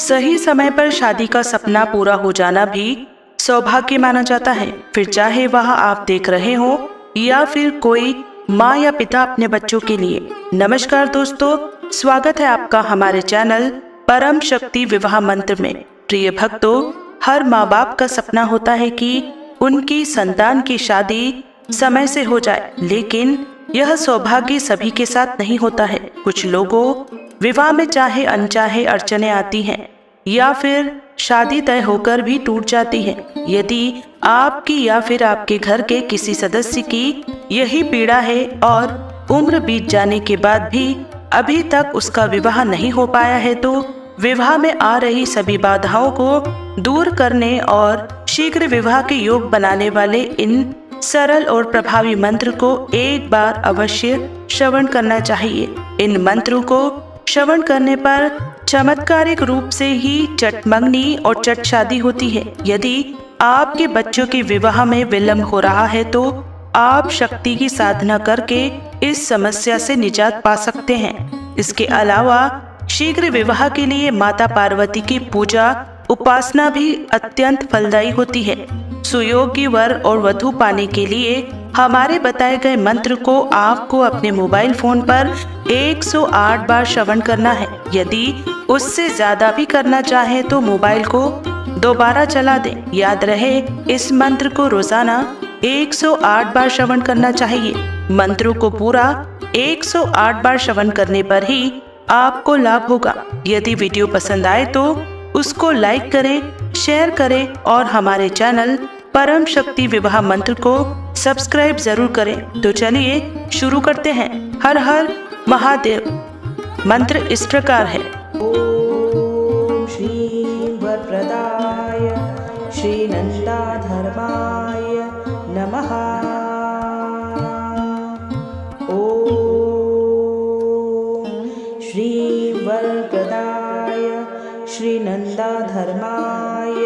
सही समय पर शादी का सपना पूरा हो जाना भी सौभाग्य माना जाता है। फिर चाहे वह आप देख रहे हो या फिर कोई माँ या पिता अपने बच्चों के लिए। नमस्कार दोस्तों, स्वागत है आपका हमारे चैनल परम शक्ति विवाह मंत्र में। प्रिय भक्तों, हर माँ बाप का सपना होता है कि उनकी संतान की शादी समय से हो जाए, लेकिन यह सौभाग्य सभी के साथ नहीं होता है। कुछ लोगों विवाह में चाहे अनचाहे अड़चने आती हैं या फिर शादी तय होकर भी टूट जाती है। यदि आपकी या फिर आपके घर के किसी सदस्य की यही पीड़ा है और उम्र बीत जाने के बाद भी अभी तक उसका विवाह नहीं हो पाया है, तो विवाह में आ रही सभी बाधाओं को दूर करने और शीघ्र विवाह के योग बनाने वाले इन सरल और प्रभावी मंत्र को एक बार अवश्य श्रवण करना चाहिए। इन मंत्रों को श्रवण करने पर चमत्कारिक रूप से ही चट मंगनी और चट शादी होती है। यदि आपके बच्चों के विवाह में विलंब हो रहा है तो आप शक्ति की साधना करके इस समस्या से निजात पा सकते हैं। इसके अलावा शीघ्र विवाह के लिए माता पार्वती की पूजा उपासना भी अत्यंत फलदायी होती है। सुयोग्य वर और वधू पाने के लिए हमारे बताए गए मंत्र को आपको अपने मोबाइल फोन पर 108 बार श्रवण करना है। यदि उससे ज्यादा भी करना चाहे तो मोबाइल को दोबारा चला दें। याद रहे, इस मंत्र को रोजाना 108 बार श्रवण करना चाहिए। मंत्रों को पूरा 108 बार श्रवण करने पर ही आपको लाभ होगा। यदि वीडियो पसंद आए तो उसको लाइक करें, शेयर करें और हमारे चैनल परम शक्ति विवाह मंत्र को सब्सक्राइब जरूर करें। तो चलिए शुरू करते हैं। हर हर महादेव। मंत्र इस प्रकार है। ओम श्री वरप्रदाय श्री नंदाधर्माय नमः। ओम श्री वरप्रदाय श्री नंदाधर्माय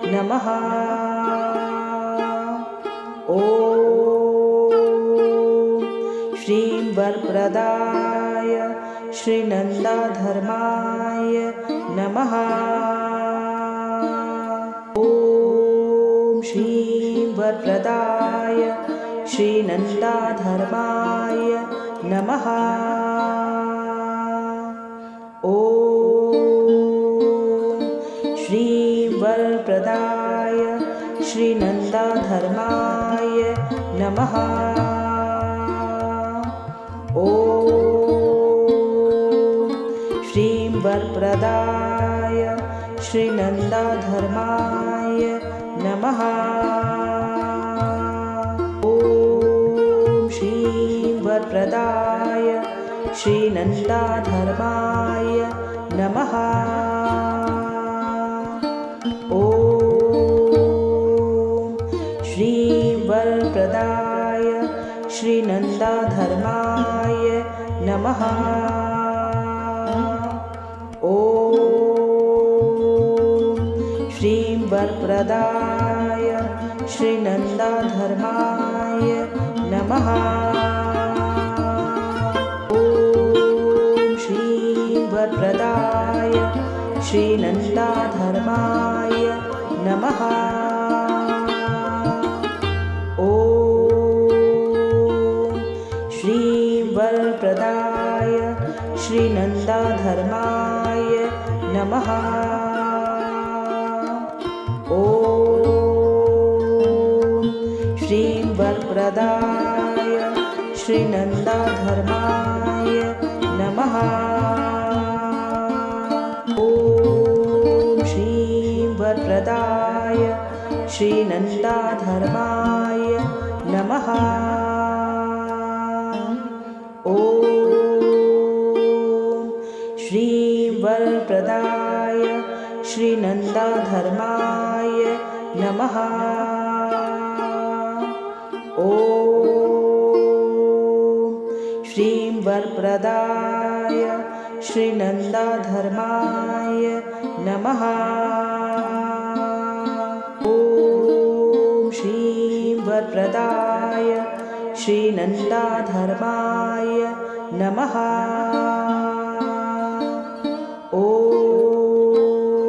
नमः। ओम श्रीं वरप्रदाय श्री नंदाधर्माय नमः। ओम श्रीं वरप्रदाय श्री नंदाधर्माय नमः। ओम श्रीं वरप्रदाय श्री नंदाधर्माय नमः। ओम श्रीं वरप्रदाय श्री नंदाधर्माय नमः। ओम श्रीं वरप्रदाय श्री नंदाधर्माय नमः। ओम श्रीं वरप्रदाय श्री नंदाधर्माय नमः। ओम श्रीं वरप्रदाय श्री नंदाधर्माय नमः। ओम श्रीं वरप्रदाय श्री नंदाधर्माय नमः। ओम श्रीं वरप्रदाय श्री नंदाधर्माय नमः। ओम श्रीं वरप्रदाय श्री नंदाधर्माय नमः। ओम श्रीं वरप्रदाय श्री नंदाधर्माय नमः। ओम श्रीं वरप्रदाय श्री नंदाधर्माय नमः। ओम श्रीं वरप्रदाय श्री नंदाधर्माय नमः। ओम श्रीं वरप्रदाय श्री नंदाधर्माय नमः। ओम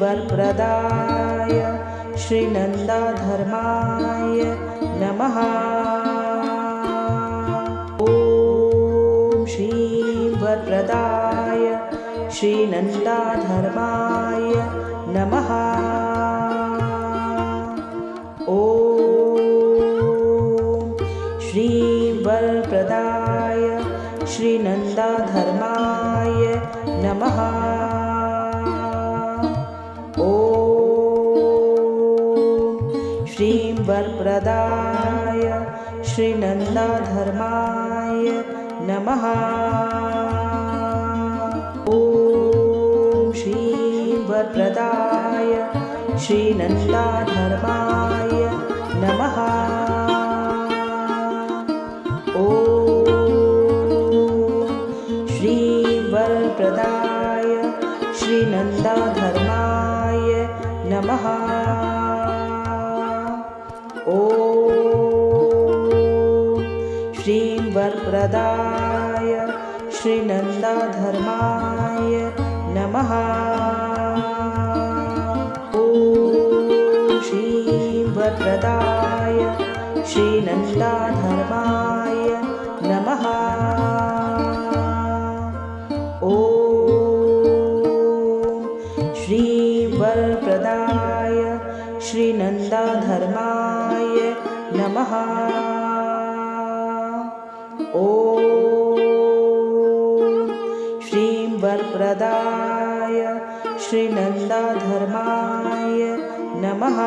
वरप्रदाय श्रीनन्दाधर्माय नमः। ॐ श्रीं वरप्रदाय श्रीनन्दाधर्माय नमः। ॐ श्रीं वरप्रदाय श्रीनन्दाधर्माय नमः। ॐ श्रीं वरप्रदाय श्रीनन्दाधर्माय नमः। ॐ श्रीं वरप्रदाय श्रीनन्दाधर्माय नमः। ॐ श्रीं वरप्रदाय श्रीनन्दाधर्माय नमः। ॐ श्रीं वरप्रदाय श्रीनन्दाधर्माय नमः। ॐ श्रीं वरप्रदाय श्रीनन्दाधर्माय नमः। ॐ श्रीं वरप्रदाय श्रीनन्दाधर्माय नमः। ॐ श्रीं वरप्रदाय श्रीनन्दाधर्माय नमः।